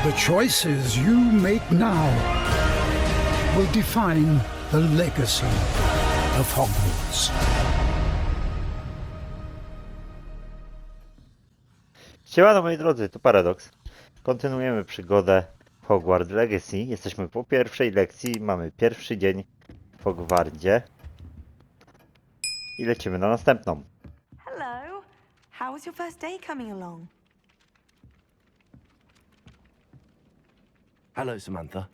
The choices you make now will define the legacy of Hogwarts. Siemano moi drodzy, to Paradoks. Kontynuujemy przygodę w Hogwarts Legacy. Jesteśmy po pierwszej lekcji, mamy pierwszy dzień w Hogwarcie. I lecimy na następną. Hello. How was your first day coming along? Hello, Samantha.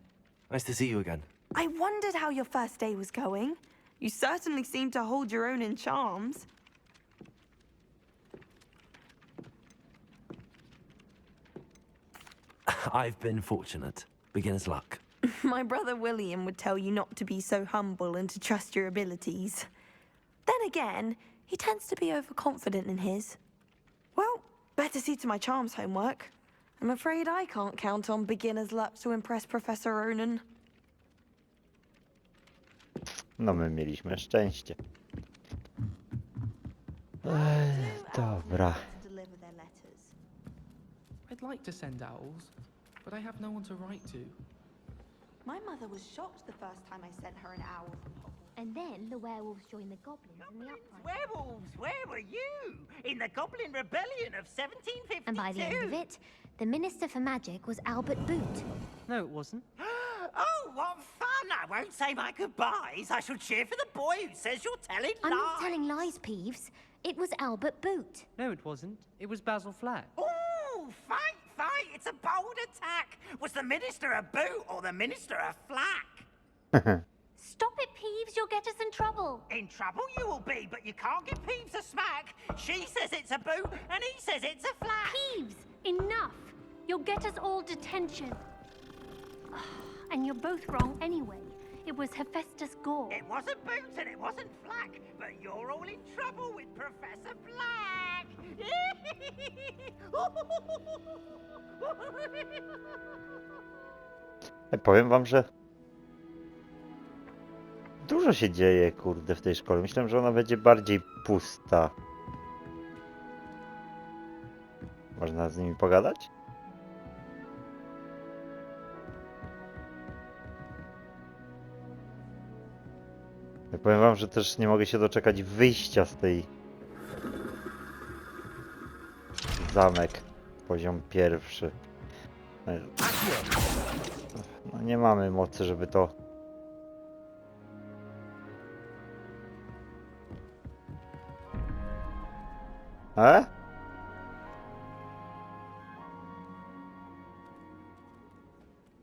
Nice to see you again. I wondered how your first day was going. You certainly seem to hold your own in charms. I've been fortunate. Beginner's luck. My brother William would tell you not to be so humble and to trust your abilities. Then again, he tends to be overconfident in his. Well, better see to my charms homework. I'm afraid I can't count on beginner's luck to impress Professor Ronan. No my mieliśmy szczęście. Dobra. I'd like to send owls, but I have no one to write to. My mother was shocked the first time I sent her an owl from Hogwarts. And then the werewolves joined the goblins in the uprising. Werewolves, where were you? In the Goblin Rebellion of 1752? And by the end of it, the Minister for Magic was Albert Boot. No, it wasn't. Oh, what fun! I won't say my goodbyes. I shall cheer for the boy who says you're telling I'm lies. not telling lies, Peeves. It was Albert Boot. No, it wasn't. It was Basil Flack. Oh, fight, fight! It's a bold attack. Was the Minister a boot or the Minister a flack? Stop it, Peeves. You'll get us in trouble. In trouble you will be, but you can't give Peeves a smack. She says it's a boot, and he says it's a flack. Peeves, enough. You'll get us all detention. And you're both wrong anyway. It was Hephaestus Gore. It wasn't boot and it wasn't flack, but you're all in trouble with Professor Black. Powiem wam, że dużo się dzieje, kurde, w tej szkole. Myślałem, że ona będzie bardziej pusta. Można z nimi pogadać? Ja powiem wam, że też nie mogę się doczekać wyjścia z tej... Zamek. Poziom pierwszy. No nie mamy mocy, żeby to...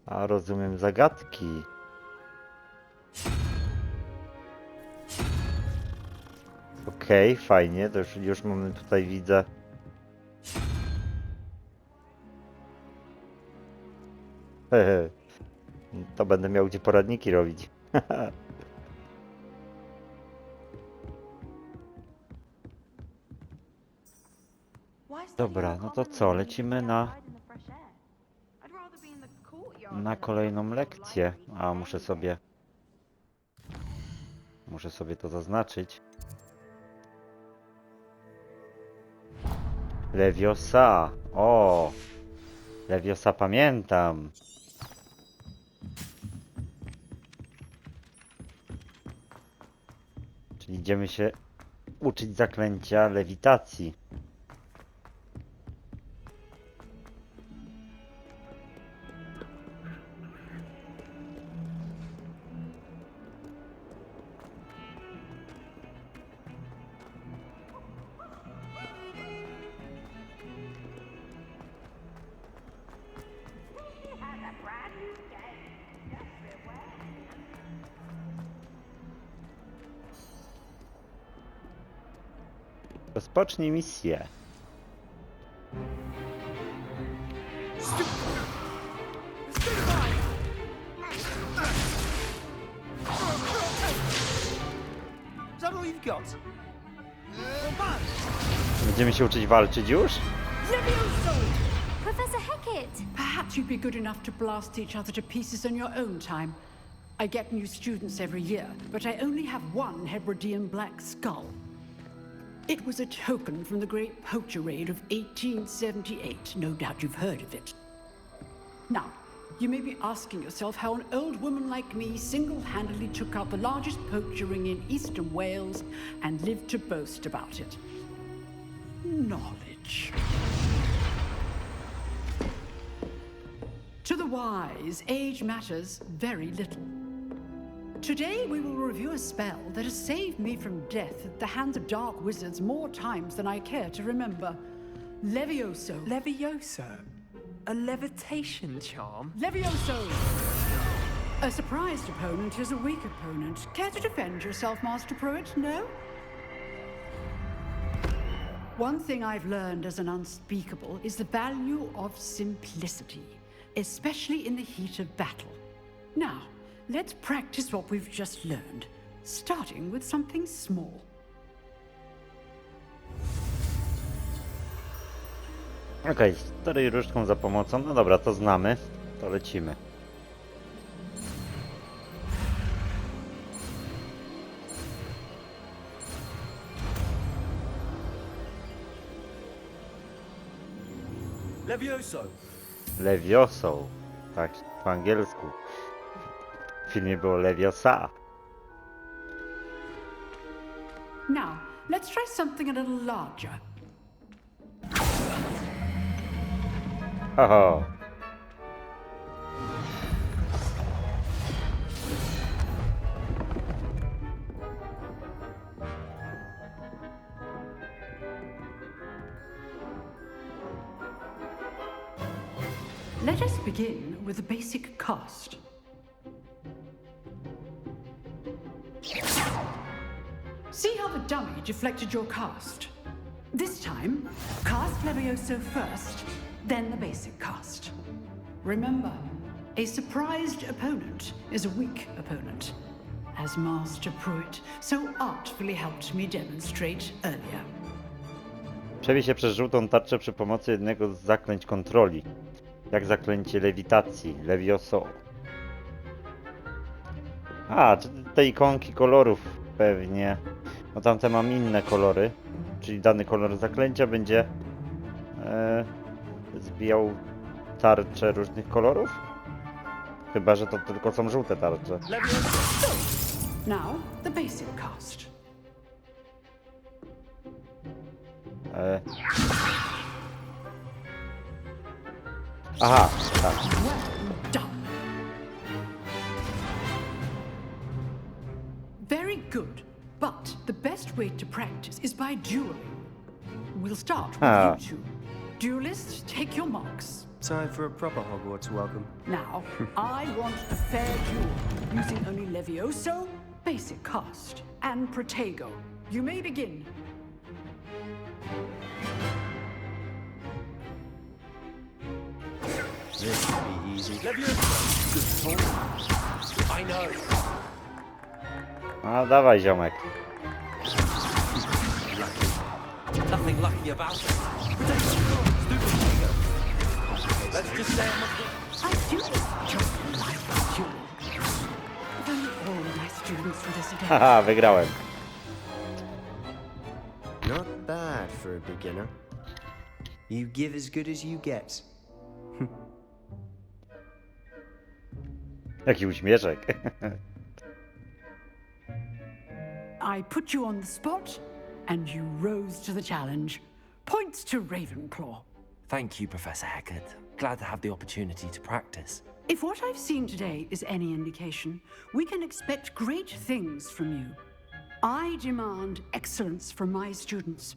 A rozumiem zagadki. Okej, fajnie, to już mamy tutaj, widzę. To będę miał gdzie poradniki robić. Dobra, no to co, lecimy na kolejną lekcję. A muszę sobie to zaznaczyć. Leviosa. O! Leviosa pamiętam. Czyli idziemy się uczyć zaklęcia lewitacji. Rozpocznij misję. Będziemy się uczyć walczyć już? Professor Hecat! Perhaps you'd be good enough to blast each other to pieces on your own time. I get new students every year, but I only have one Hebridean black skull. It was a token from the Great Poacher Raid of 1878. No doubt you've heard of it. Now, you may be asking yourself how an old woman like me single-handedly took out the largest poacher ring in eastern Wales and lived to boast about it. Knowledge. To the wise, age matters very little. Today we will review a spell that has saved me from death at the hands of dark wizards more times than I care to remember. Levioso. Levioso? A levitation charm? Levioso! A surprised opponent is a weak opponent. Care to defend yourself, Master Pruitt? No? One thing I've learned as an unspeakable is the value of simplicity, especially in the heat of battle. Now, let's practice what we've just learned, starting with something small. Okej, steruj różdżką za pomocą. No dobra, to znamy. To lecimy. Levioso. Levioso. Tak, po angielsku. W filmie było Leviosa. Now, let's try something a little larger. Oho. Let us begin with a basic cast. See how the dummy deflected your cast? This time, cast Levioso first, then the basic cast. Remember, a surprised opponent is a weak opponent, as Master Pruitt so artfully helped me demonstrate earlier. Przebij się przez żółtą tarczę przy pomocy jednego z zaklęć kontroli. Jak zaklęcie lewitacji, Levioso. A, czy te ikonki kolorów pewnie. No tamte mam inne kolory. Czyli dany kolor zaklęcia będzie zbijał tarcze różnych kolorów? Chyba że to tylko są żółte tarcze. Now, the basic cast. Aha, tak. Well done. Very good. But the best way to practice is by dueling. We'll start with you two. Duelists, take your marks. Time for a proper Hogwarts welcome. Now, I want a fair duel, using only Levioso, basic cast, and Protego. You may begin. This should be easy. I know. A dawaj ziomek. Nothing lucky about it. Let's just say I do just like a duel. If only all my students were this adept. Haha, wygrałem. Not bad for a beginner. You give as good as you get. Jaki uśmieszek. I put you on the spot, and you rose to the challenge. Points to Ravenclaw. Thank you, Professor Hecat. Glad to have the opportunity to practice. If what I've seen today is any indication, we can expect great things from you. I demand excellence from my students.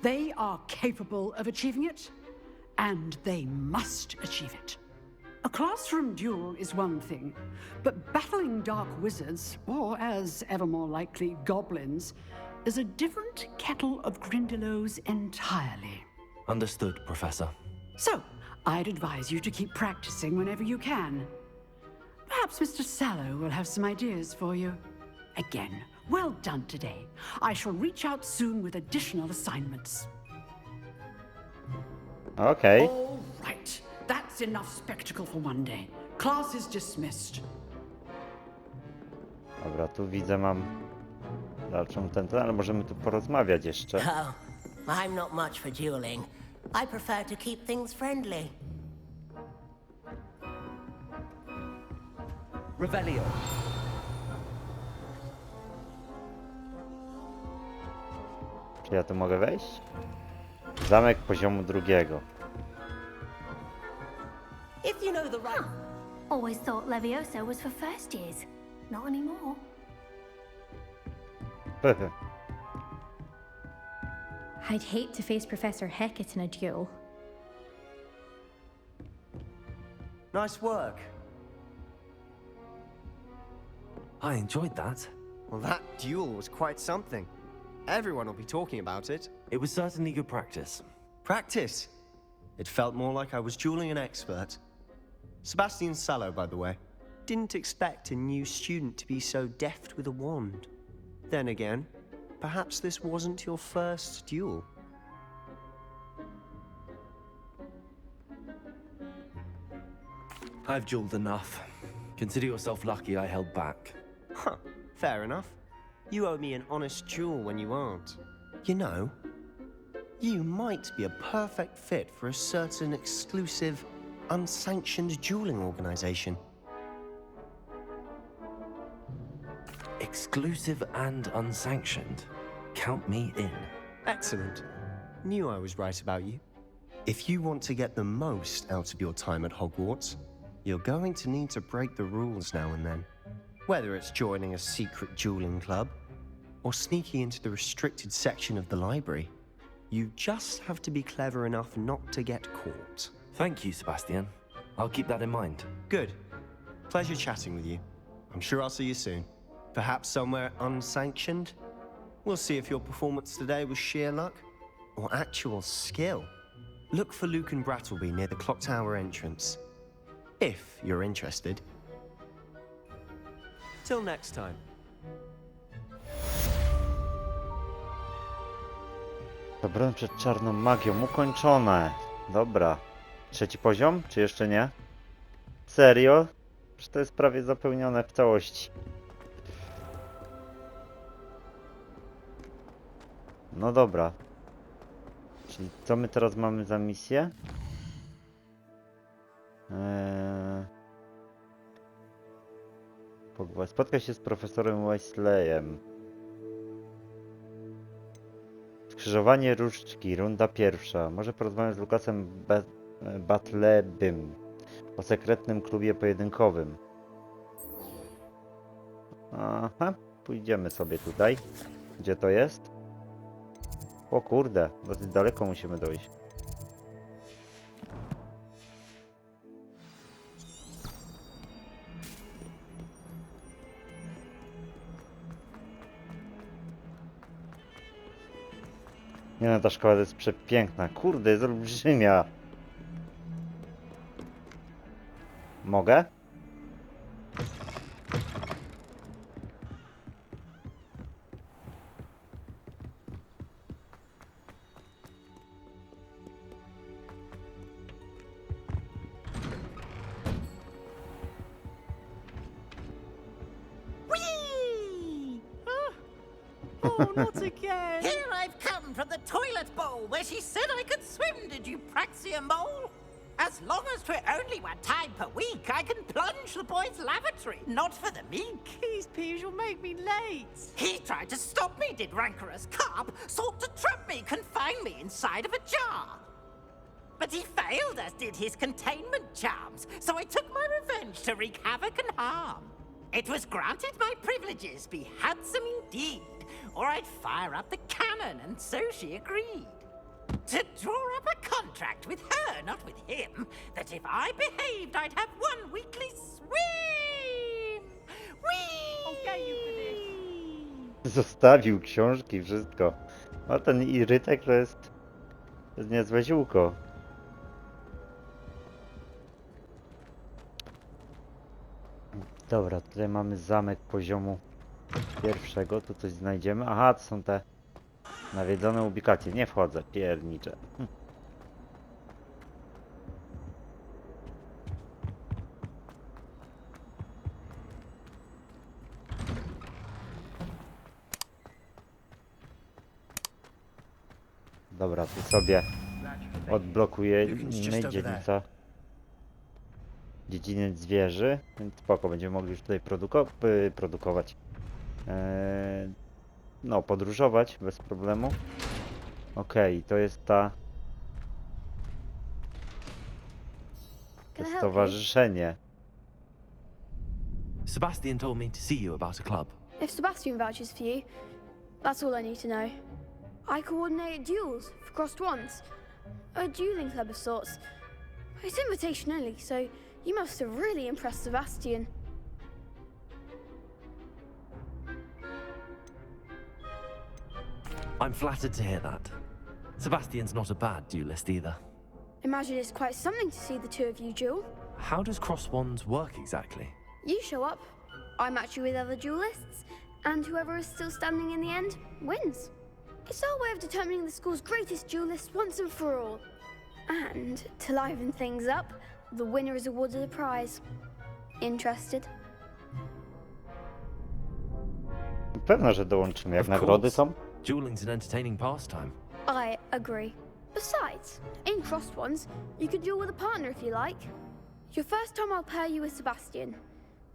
They are capable of achieving it, and they must achieve it. A classroom duel is one thing, but battling dark wizards, or as ever more likely, goblins, is a different kettle of Grindylows entirely. Understood, Professor. So, I'd advise you to keep practicing whenever you can. Perhaps Mr. Sallow will have some ideas for you. Again, well done today. I shall reach out soon with additional assignments. Okej. All right. That's enough spectacle for one day. Class is dismissed. Dobra, tu widzę mam dalszą ten, ale możemy tu porozmawiać jeszcze. Oh, I'm not much for dueling. I prefer to keep things friendly. Revelio. Czy ja tu mogę wejść? Zamek poziomu drugiego. If you know the right... Always thought Levioso was for first years. Not anymore. I'd hate to face Professor Hecat in a duel. Nice work. I enjoyed that. Well, that duel was quite something. Everyone will be talking about it. It was certainly good practice. Practice? It felt more like I was dueling an expert. Sebastian Sallow, by the way. Didn't expect a new student to be so deft with a wand. Then again, perhaps this wasn't your first duel. I've dueled enough. Consider yourself lucky I held back. Huh, fair enough. You owe me an honest duel when you aren't. You know, you might be a perfect fit for a certain exclusive, unsanctioned dueling organization. Exclusive and unsanctioned. Count me in. Excellent. Knew I was right about you. If you want to get the most out of your time at Hogwarts, you're going to need to break the rules now and then. Whether it's joining a secret dueling club, or sneaking into the restricted section of the library, you just have to be clever enough not to get caught. Thank you, Sebastian. I'll keep that in mind. Good. Pleasure chatting with you. I'm sure I'll see you soon. Perhaps somewhere unsanctioned? We'll see if your performance today was sheer luck, or actual skill. Look for Luke and Brattleby near the clock tower entrance. If you're interested. Till next time. Obronę przed czarną magią ukończone. Dobra. Trzeci poziom? Czy jeszcze nie? Serio? Przecież to jest prawie zapełnione w całości. No dobra. Czyli co my teraz mamy za misję? Spotkaj się z profesorem Weasleyem. Skrzyżowanie różdżki, runda pierwsza. Może porozmawiać z Lukasem Battlebym o sekretnym klubie pojedynkowym. Aha, pójdziemy sobie tutaj. Gdzie to jest? O kurde, dosyć daleko musimy dojść. Nie no, ta szkoła jest przepiękna. Kurde, jest olbrzymia. Mogę? Whee! Oh, not again! Here I've come from the toilet bowl where she said I could swim, did you praxia mole? As long as 'twere only one time per week, I can plunge the boy's lavatory, not for the meek. These peas will make me late. He tried to stop me, did rancorous carp, sought to trap me, confine me inside of a jar. But he failed, as did his containment charms, so I took my revenge to wreak havoc and harm. It was granted my privileges be handsome indeed, or I'd fire up the cannon, and so she agreed. To draw up a contract with her, not with him, that if I behaved, I'd have one weekly swim! Whee! I'll get you for this. Zostawił książki, wszystko. A ten irytek to jest niezłe ziółko. Dobra, tutaj mamy zamek poziomu pierwszego. Tu coś znajdziemy. Aha, to są te nawiedzone ubikacje. Nie wchodzę, piernicze. Dobra, tu sobie odblokujemy dzielnica dziedziniec zwierzy, więc spoko, będziemy mogli już tutaj produkować. No, podróżować bez problemu. Okej, to jest to stowarzyszenie. Sebastian told me to see you about a club. If Sebastian vouches for you, that's all I need to know. I coordinate duels for crossed wands. A dueling club of sorts. It's invitation only, so you must have really impressed Sebastian. I'm flattered to hear that. Sebastian's not a bad duelist either. Imagine it's quite something to see the two of you duel. How does cross wands work exactly? You show up, I match you with other duelists, and whoever is still standing in the end wins. It's our way of determining the school's greatest duelist once and for all. And to liven things up, the winner is awarded a prize. Interested? Pewno, że dołączymy. Jak Of nagrody course. są? Dueling's an entertaining pastime. I agree. Besides, in crossed ones, you could duel with a partner if you like. Your first time I'll pair you with Sebastian.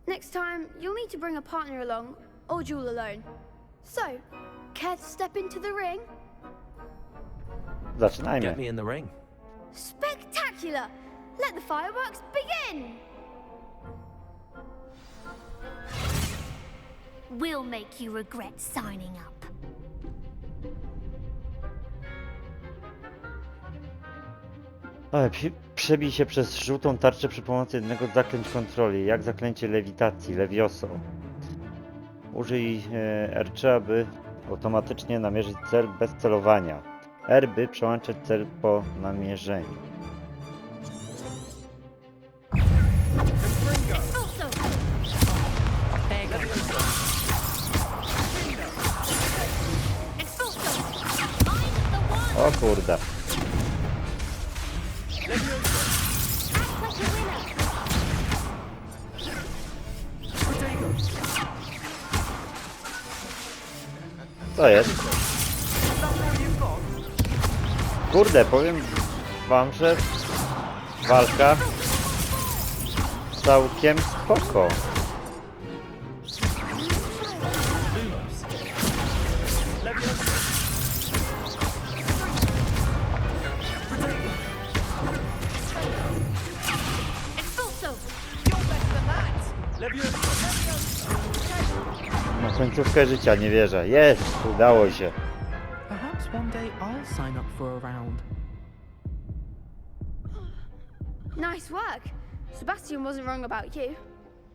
Next time, you'll need to bring a partner along, or duel alone. So, care to step into the ring? Zaczynajmy. Get me in the ring. Spectacular! Let the fireworks begin! We'll make you regret signing up. Ale przebij się przez żółtą tarczę przy pomocy jednego z zaklęć kontroli, jak zaklęcie lewitacji, levioso. Użyj R3, aby automatycznie namierzyć cel bez celowania. R, by przełączyć cel po namierzeniu. O kurde. Co jest? Kurde, powiem wam, że walka całkiem spoko. No końcówkę życia, nie wierzę. Jest! Udało się. Perhaps one day I'll sign up for a round. Nice work. Sebastian wasn't wrong about you.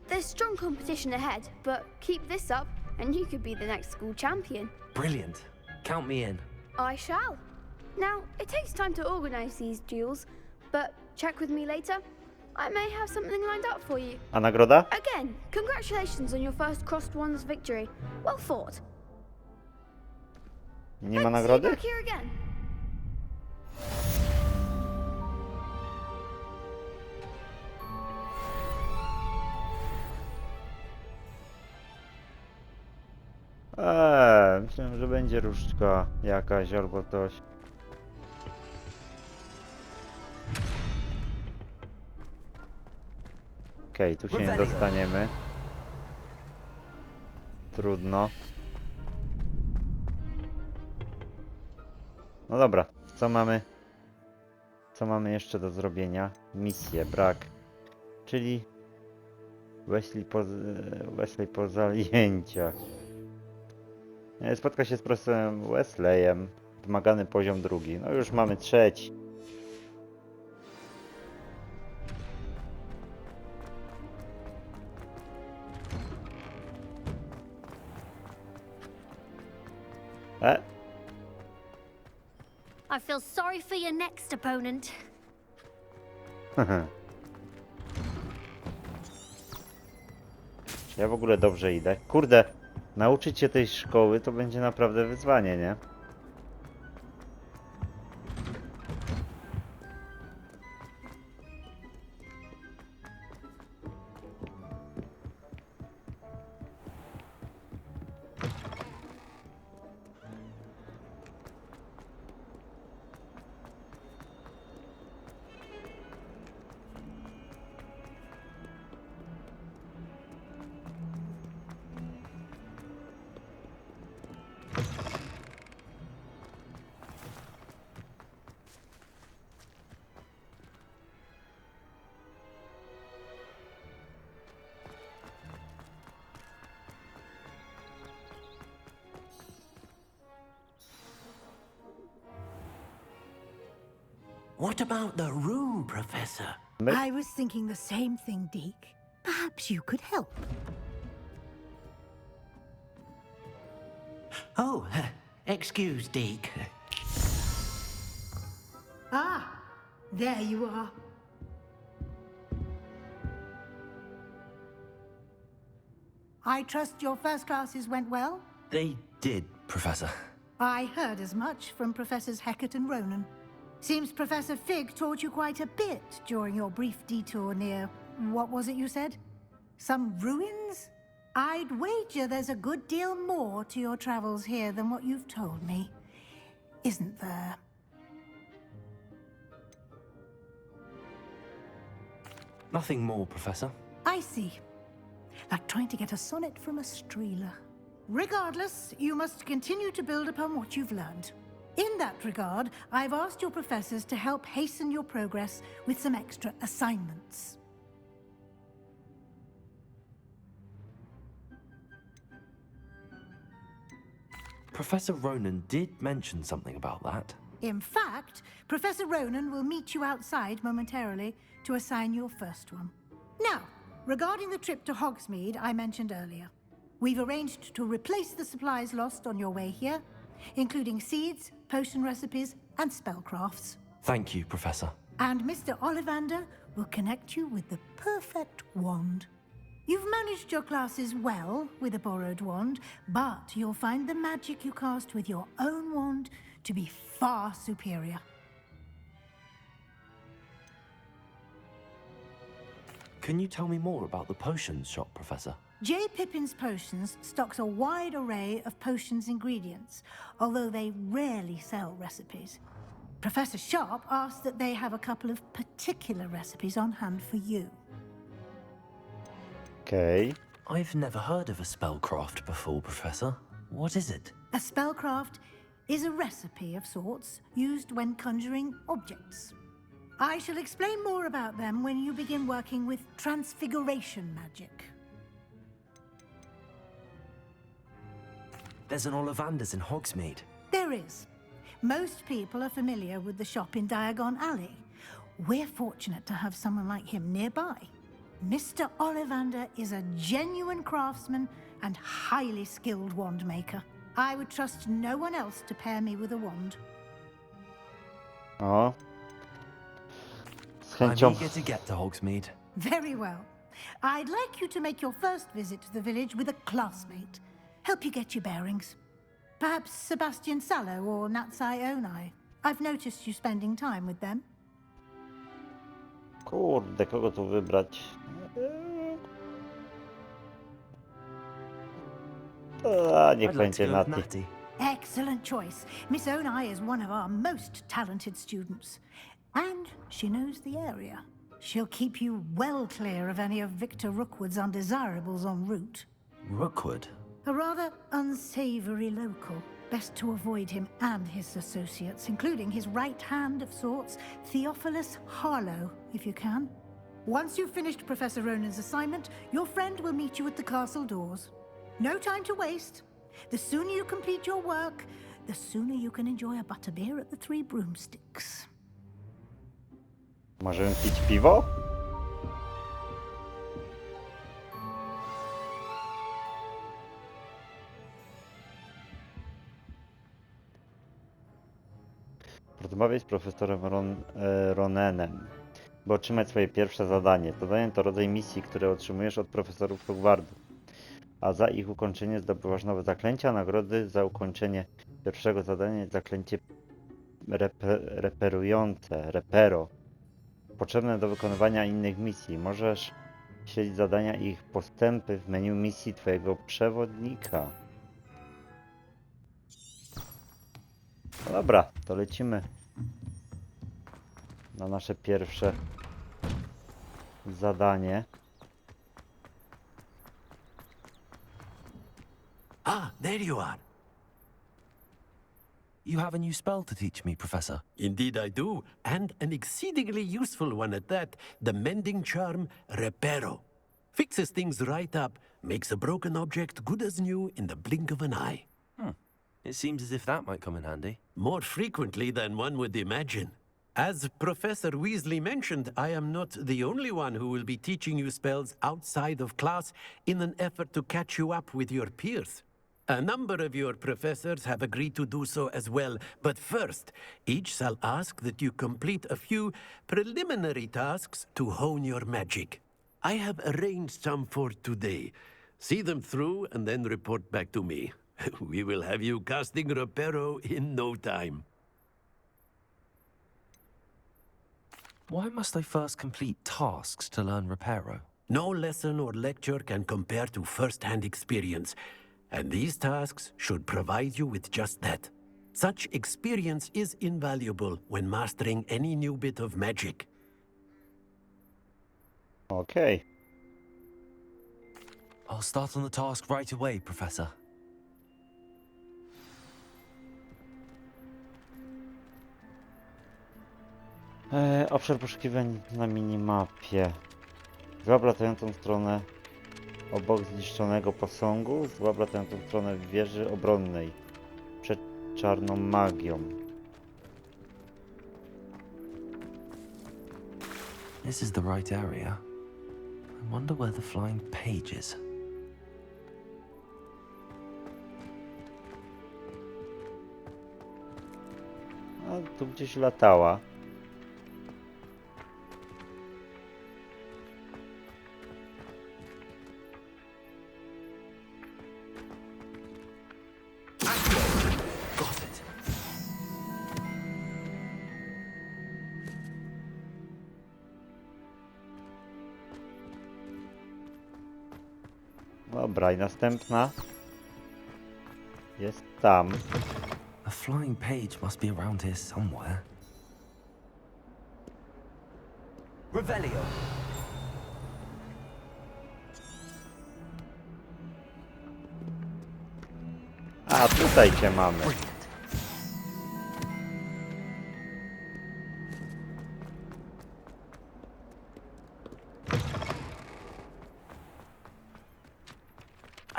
There's strong competition ahead, but keep this up and you could be the next school champion. Brilliant. Count me in. I shall. Now, it takes time to organize these duels, but check with me later. I may have something lined up for you. A nagroda? Again, congratulations on your first crossed wands victory. Well fought. Nie ma Let's see you nagrody? back here again. Myślałem, że będzie różdżka jakaś albo coś. Okej, tu się nie dostaniemy. Trudno. No dobra, co mamy? Co mamy jeszcze do zrobienia? Misję, brak. Czyli Wesley po zajęciach. Spotka się z profesorem Wesleyem. Wymagany poziom 2. No już mamy 3. I feel sorry for your next opponent. Ja w ogóle dobrze idę. Kurde, nauczyć się tej szkoły to będzie naprawdę wyzwanie, nie? What about the room, Professor? I was thinking the same thing, Deke. Perhaps you could help. Oh, excuse, Deke. Ah, there you are. I trust your first classes went well? They did, Professor. I heard as much from Professors Hecat and Ronan. Seems Professor Fig taught you quite a bit during your brief detour near... what was it you said? Some ruins? I'd wager there's a good deal more to your travels here than what you've told me. Isn't there? Nothing more, Professor. I see. Like trying to get a sonnet from a streeler. Regardless, you must continue to build upon what you've learned. In that regard, I've asked your professors to help hasten your progress with some extra assignments. Professor Ronan did mention something about that. In fact, Professor Ronan will meet you outside momentarily to assign your first one. Now, regarding the trip to Hogsmeade I mentioned earlier, we've arranged to replace the supplies lost on your way here, including seeds, potion recipes, and spellcrafts. Thank you, Professor. And Mr. Ollivander will connect you with the perfect wand. You've managed your classes well with a borrowed wand, but you'll find the magic you cast with your own wand to be far superior. Can you tell me more about the potions shop, Professor? J. Pippin's Potions stocks a wide array of potions ingredients, although they rarely sell recipes. Professor Sharp asked that they have a couple of particular recipes on hand for you. Okay. I've never heard of a spellcraft before, Professor. What is it? A spellcraft is a recipe of sorts used when conjuring objects. I shall explain more about them when you begin working with transfiguration magic. There's an Ollivander's in Hogsmeade. There is. Most people are familiar with the shop in Diagon Alley. We're fortunate to have someone like him nearby. Mr. Ollivander is a genuine craftsman and highly skilled wand maker. I would trust no one else to pair me with a wand. O. Z I'm chęcią. eager to get to Hogsmeade. Very well. I'd like you to make your first visit to the village with a classmate. Help you get your bearings. Perhaps Sebastian Sallow or Natsai Onai. I've noticed you spending time with them. Kurde, kogo tu wybrać? Niech będzie Nati. Excellent choice. Miss Onai is one of our most talented students. And she knows the area. She'll keep you well clear of any of Victor Rookwood's undesirables en route. Rookwood? A rather unsavory local. Best to avoid him and his associates, including his right hand of sorts, Theophilus Harlow, if you can. Once you've finished Professor Ronan's assignment, your friend will meet you at the castle doors. No time to waste. The sooner you complete your work, the sooner you can enjoy a butterbeer at the Three Broomsticks. Możemy pić piwo? Porozmawiaj z profesorem Ronanem, by otrzymać swoje pierwsze zadanie. Zadanie to rodzaj misji, które otrzymujesz od profesorów Hogwartu, a za ich ukończenie zdobywasz nowe zaklęcia. Nagrody za ukończenie pierwszego zadania jest zaklęcie repero, potrzebne do wykonywania innych misji. Możesz śledzić zadania i ich postępy w menu misji twojego przewodnika. No dobra, to lecimy na nasze pierwsze zadanie. Ah, there you are. You have a new spell to teach me, Professor. Indeed I do, and an exceedingly useful one at that, the mending charm Repero. Fixes things right up, makes a broken object good as new in the blink of an eye. It seems as if that might come in handy. More frequently than one would imagine. As Professor Weasley mentioned, I am not the only one who will be teaching you spells outside of class in an effort to catch you up with your peers. A number of your professors have agreed to do so as well, but first, each shall ask that you complete a few preliminary tasks to hone your magic. I have arranged some for today. See them through and then report back to me. We will have you casting Reparo in no time. Why must I first complete tasks to learn Reparo? No lesson or lecture can compare to first-hand experience, and these tasks should provide you with just that. Such experience is invaluable when mastering any new bit of magic. Okej. I'll start on the task right away, Professor. Obszar poszukiwań na minimapie. Złap latającą stronę obok zniszczonego posągu, złap latającą stronę wieży obronnej przed czarną magią. This is the right area. I wonder where the flying page is. A tu gdzieś latała. Dobra, i następna jest tam. A flying page must be around here somewhere. Revelio. A, tutaj cię mamy.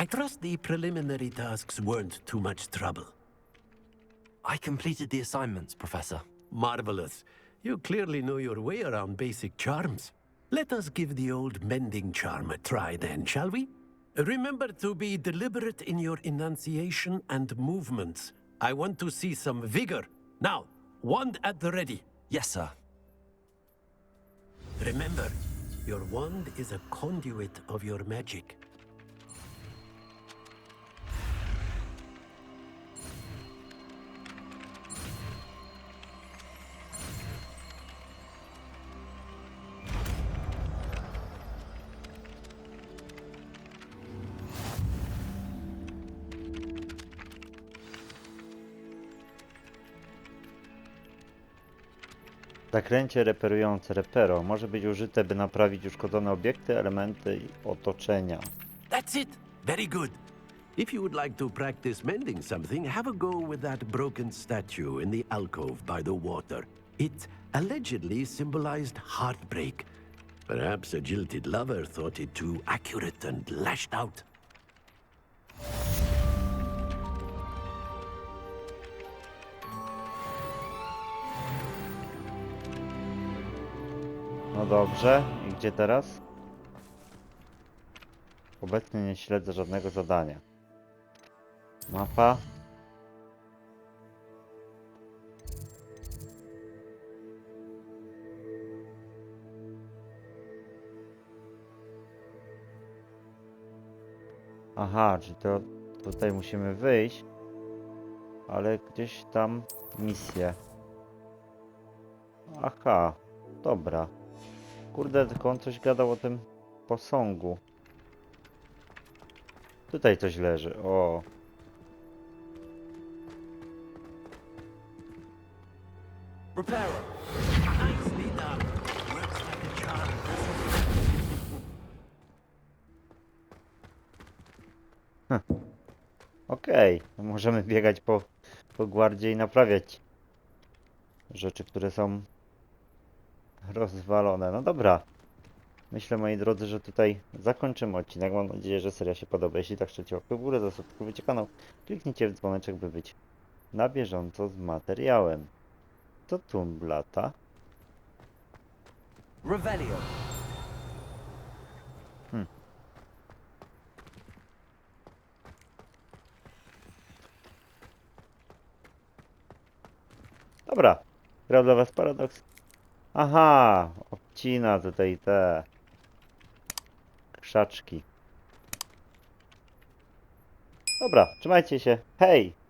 I trust the preliminary tasks weren't too much trouble. I completed the assignments, Professor. Marvelous. You clearly know your way around basic charms. Let us give the old mending charm a try then, shall we? Remember to be deliberate in your enunciation and movements. I want to see some vigor. Now, wand at the ready. Yes, sir. Remember, your wand is a conduit of your magic. Zaklęcie reperujące repero może być użyte, by naprawić uszkodzone obiekty, elementy i otoczenia. That's it! Very good. If you would like to practice mending something, have a go with that broken statue in the alcove by the water. It allegedly symbolized heartbreak. Perhaps a jilted lover thought it too accurate and lashed out. No dobrze, i gdzie teraz? Obecnie nie śledzę żadnego zadania. Mapa. Aha, czyli to tutaj musimy wyjść, ale gdzieś tam misję. Aha, dobra. Kurde, tylko on coś gadał o tym posągu. Tutaj coś leży, o. Reparo. Nicely done. Works like a charm. Okej, no możemy biegać po Hogwarcie i naprawiać rzeczy, które są rozwalone. No dobra. Myślę, moi drodzy, że tutaj zakończymy odcinek. Mam nadzieję, że seria się podoba. Jeśli tak, trzecią łapkę w górę, zasubskrybujcie kanał. Kliknijcie w dzwoneczek, by być na bieżąco z materiałem. Co tu lata? Revelio. Dobra, gra dla was paradoks. Aha, obcina tutaj te krzaczki. Dobra, trzymajcie się. Hej!